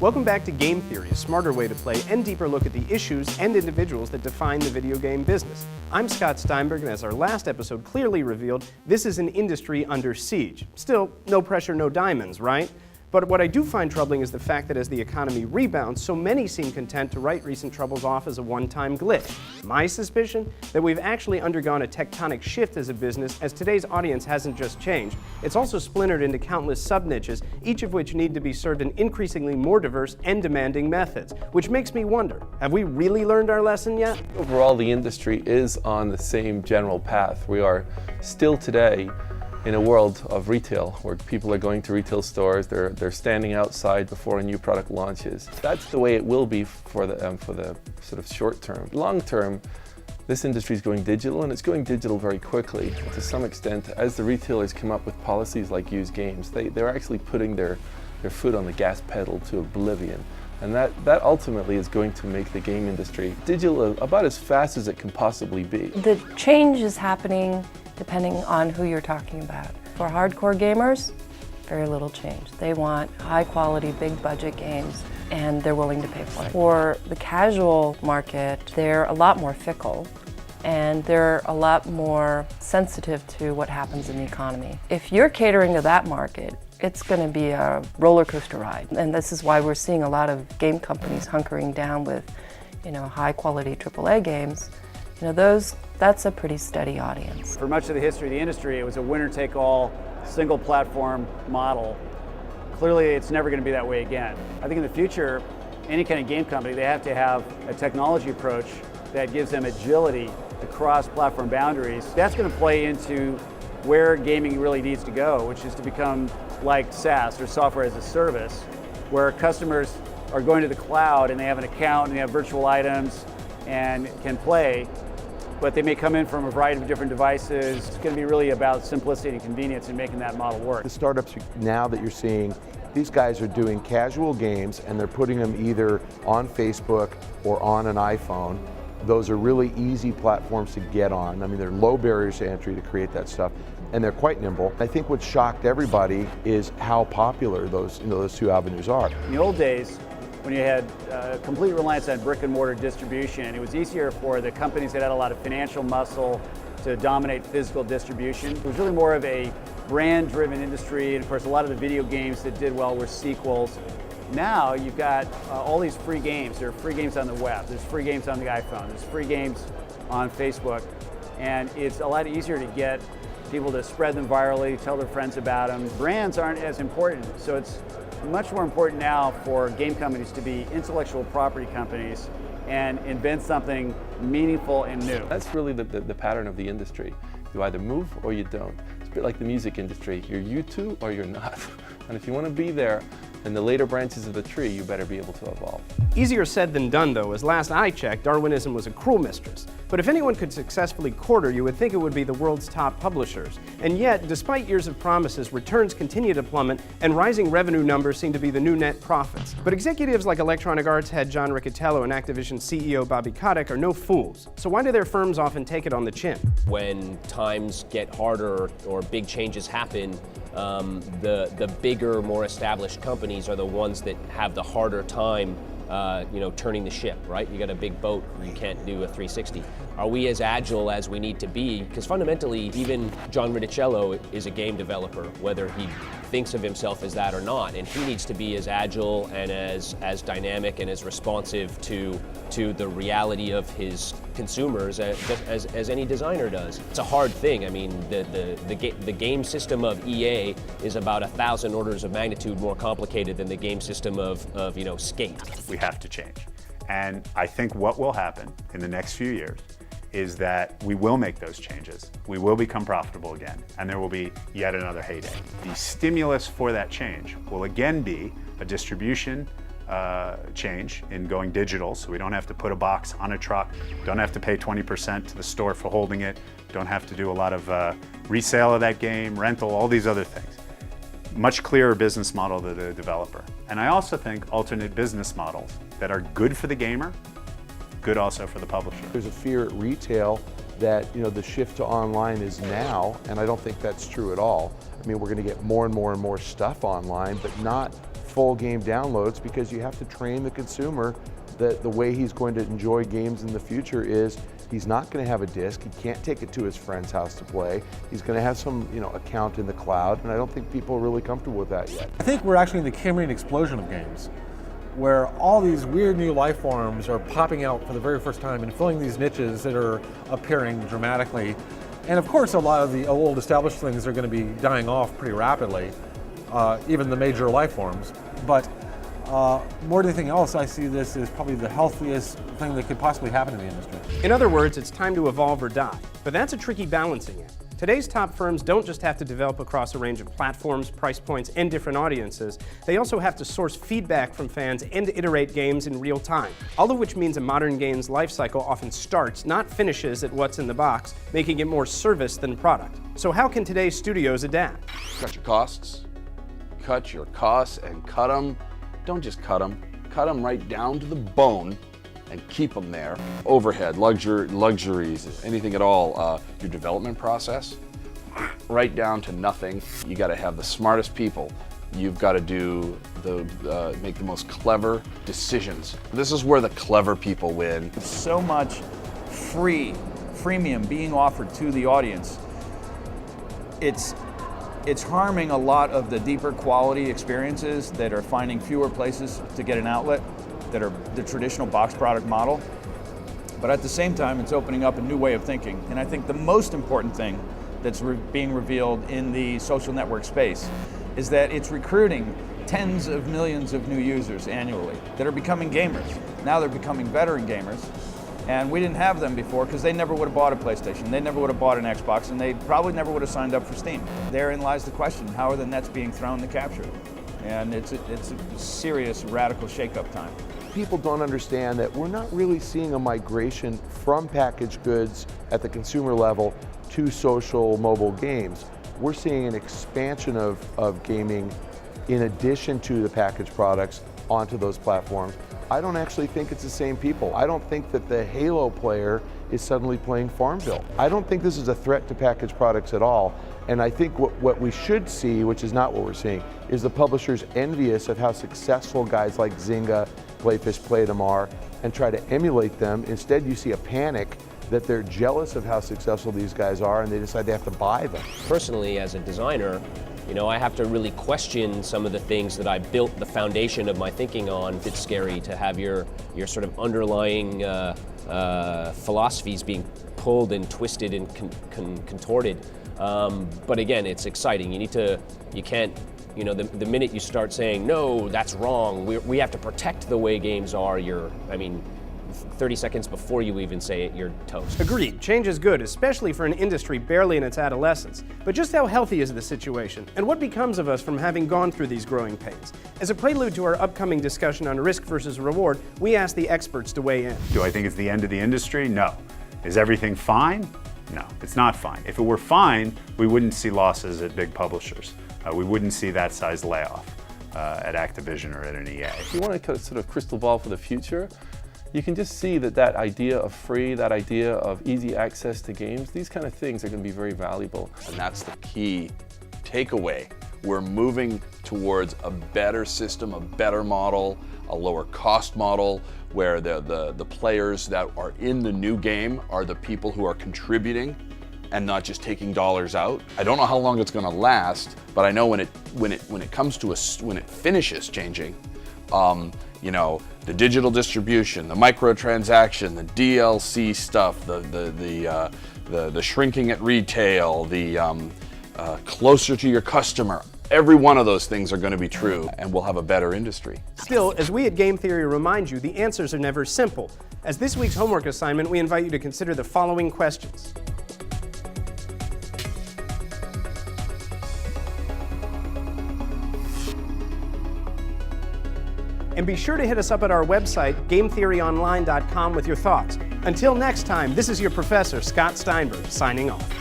Welcome back to Game Theory, a smarter way to play and deeper look at the issues and individuals that define the video game business. I'm Scott Steinberg, and as our last episode clearly revealed, this is an industry under siege. Still, no pressure, no diamonds, right? But what I do find troubling is the fact that as the economy rebounds, so many seem content to write recent troubles off as a one-time glitch. My suspicion? That we've actually undergone a tectonic shift as a business, as today's audience hasn't just changed. It's also splintered into countless sub-niches, each of which need to be served in increasingly more diverse and demanding methods. Which makes me wonder, have we really learned our lesson yet? Overall, the industry is on the same general path. We are still today in a world of retail, where people are going to retail stores, they're standing outside before a new product launches. That's the way it will be for the sort of short term. Long term, this industry is going digital, and it's going digital very quickly. To some extent, as the retailers come up with policies like used games, they're actually putting their foot on the gas pedal to oblivion. And that ultimately is going to make the game industry digital about as fast as it can possibly be. The change is happening depending on who you're talking about. For hardcore gamers, very little change. They want high quality, big budget games, and they're willing to pay for it. For the casual market, they're a lot more fickle, and they're a lot more sensitive to what happens in the economy. If you're catering to that market, it's going to be a roller coaster ride. And this is why we're seeing a lot of game companies hunkering down with, high quality AAA games. That's a pretty steady audience. For much of the history of the industry, it was a winner-take-all, single platform model. Clearly, it's never going to be that way again. I think in the future, any kind of game company, they have to have a technology approach that gives them agility to cross platform boundaries. That's going to play into where gaming really needs to go, which is to become like SaaS, or software as a service, where customers are going to the cloud and they have an account and they have virtual items and can play, but they may come in from a variety of different devices. It's going to be really about simplicity and convenience and making that model work. The startups now that you're seeing, these guys are doing casual games and they're putting them either on Facebook or on an iPhone. Those are really easy platforms to get on. I mean, they're low barriers to entry to create that stuff, and they're quite nimble. I think what shocked everybody is how popular those two avenues are. In the old days, when you had complete reliance on brick and mortar distribution, it was easier for the companies that had a lot of financial muscle to dominate physical distribution. It was really more of a brand-driven industry, and of course a lot of the video games that did well were sequels. Now you've got all these free games. There are free games on the web, there's free games on the iPhone, there's free games on Facebook, and it's a lot easier to get people to spread them virally, tell their friends about them. Brands aren't as important, so it's much more important now for game companies to be intellectual property companies and invent something meaningful and new. That's really the pattern of the industry. You either move or you don't. It's a bit like the music industry. You're U2 or you're not. And if you want to be there in the later branches of the tree, you better be able to evolve. Easier said than done, though, as last I checked, Darwinism was a cruel mistress. But if anyone could successfully court her, you would think it would be the world's top publishers. And yet, despite years of promises, returns continue to plummet, and rising revenue numbers seem to be the new net profits. But executives like Electronic Arts head John Riccitiello and Activision CEO Bobby Kotick are no fools. So why do their firms often take it on the chin? When times get harder or big changes happen, the bigger, more established companies are the ones that have the harder time turning the ship, right? You got a big boat, you can't do a 360. Are we as agile as we need to be? Because fundamentally, even John Riccitiello is a game developer, whether he thinks of himself as that or not, and he needs to be as agile and as dynamic and as responsive to the reality of his consumers as any designer does. It's a hard thing. I mean, the game system of EA is about 1,000 orders of magnitude more complicated than the game system of Skate. We have to change. And I think what will happen in the next few years is that we will make those changes. We will become profitable again, and there will be yet another heyday. The stimulus for that change will again be a distribution change in going digital, so we don't have to put a box on a truck, don't have to pay 20% to the store for holding it, don't have to do a lot of resale of that game, rental, all these other things. Much clearer business model to the developer. And I also think alternate business models that are good for the gamer, good also for the publisher. There's a fear at retail that the shift to online is now, and I don't think that's true at all. I mean, we're going to get more and more and more stuff online, but not full game downloads, because you have to train the consumer that the way he's going to enjoy games in the future is he's not going to have a disc, he can't take it to his friend's house to play, he's going to have some account in the cloud, and I don't think people are really comfortable with that yet. I think we're actually in the Cambrian explosion of games, where all these weird new life forms are popping out for the very first time and filling these niches that are appearing dramatically. And of course, a lot of the old established things are going to be dying off pretty rapidly, even the major life forms. But more than anything else, I see this as probably the healthiest thing that could possibly happen in the industry. In other words, it's time to evolve or die. But that's a tricky balancing act. Today's top firms don't just have to develop across a range of platforms, price points, and different audiences. They also have to source feedback from fans and iterate games in real time. All of which means a modern game's life cycle often starts, not finishes, at what's in the box, making it more service than product. So how can today's studios adapt? Cut your costs. Cut your costs and cut them. Don't just cut them right down to the bone and keep them there. Overhead, luxuries, anything at all. Your development process, right down to nothing. You got to have the smartest people. You've got to do make the most clever decisions. This is where the clever people win. So much freemium being offered to the audience. It's harming a lot of the deeper quality experiences that are finding fewer places to get an outlet, that are the traditional box product model. But at the same time, it's opening up a new way of thinking. And I think the most important thing that's being revealed in the social network space is that it's recruiting tens of millions of new users annually that are becoming gamers. Now they're becoming veteran gamers. And we didn't have them before because they never would have bought a PlayStation, they never would have bought an Xbox, and they probably never would have signed up for Steam. Therein lies the question, how are the nets being thrown to capture it? And it's a serious radical shake-up time. People don't understand that we're not really seeing a migration from packaged goods at the consumer level to social mobile games. We're seeing an expansion of gaming in addition to the packaged products onto those platforms. I don't actually think it's the same people. I don't think that the Halo player is suddenly playing Farmville. I don't think this is a threat to packaged products at all. And I think what we should see, which is not what we're seeing, is the publishers envious of how successful guys like Zynga, Playfish, Playdom are, and try to emulate them. Instead, you see a panic that they're jealous of how successful these guys are, and they decide they have to buy them. Personally, as a designer, I have to really question some of the things that I built the foundation of my thinking on. It's scary to have your sort of underlying philosophies being pulled and twisted and contorted. But again, it's exciting. You can't, the minute you start saying, no, that's wrong, we have to protect the way games are, 30 seconds before you even say it, you're toast. Agreed, change is good, especially for an industry barely in its adolescence. But just how healthy is the situation? And what becomes of us from having gone through these growing pains? As a prelude to our upcoming discussion on risk versus reward, we asked the experts to weigh in. Do I think it's the end of the industry? No. Is everything fine? No, it's not fine. If it were fine, we wouldn't see losses at big publishers. We wouldn't see that size layoff at Activision or at an EA. If you want to kind of sort of crystal ball for the future, you can just see that idea of free, that idea of easy access to games, these kind of things are going to be very valuable. And that's the key takeaway. We're moving towards a better system, a better model, a lower cost model, where the players that are in the new game are the people who are contributing and not just taking dollars out. I don't know how long it's going to last, but I know when it comes to when it finishes changing, the digital distribution, the microtransaction, the DLC stuff, the shrinking at retail, the closer to your customer. Every one of those things are going to be true, and we'll have a better industry. Still, as we at Game Theory remind you, the answers are never simple. As this week's homework assignment, we invite you to consider the following questions. And be sure to hit us up at our website, GameTheoryOnline.com, with your thoughts. Until next time, this is your professor, Scott Steinberg, signing off.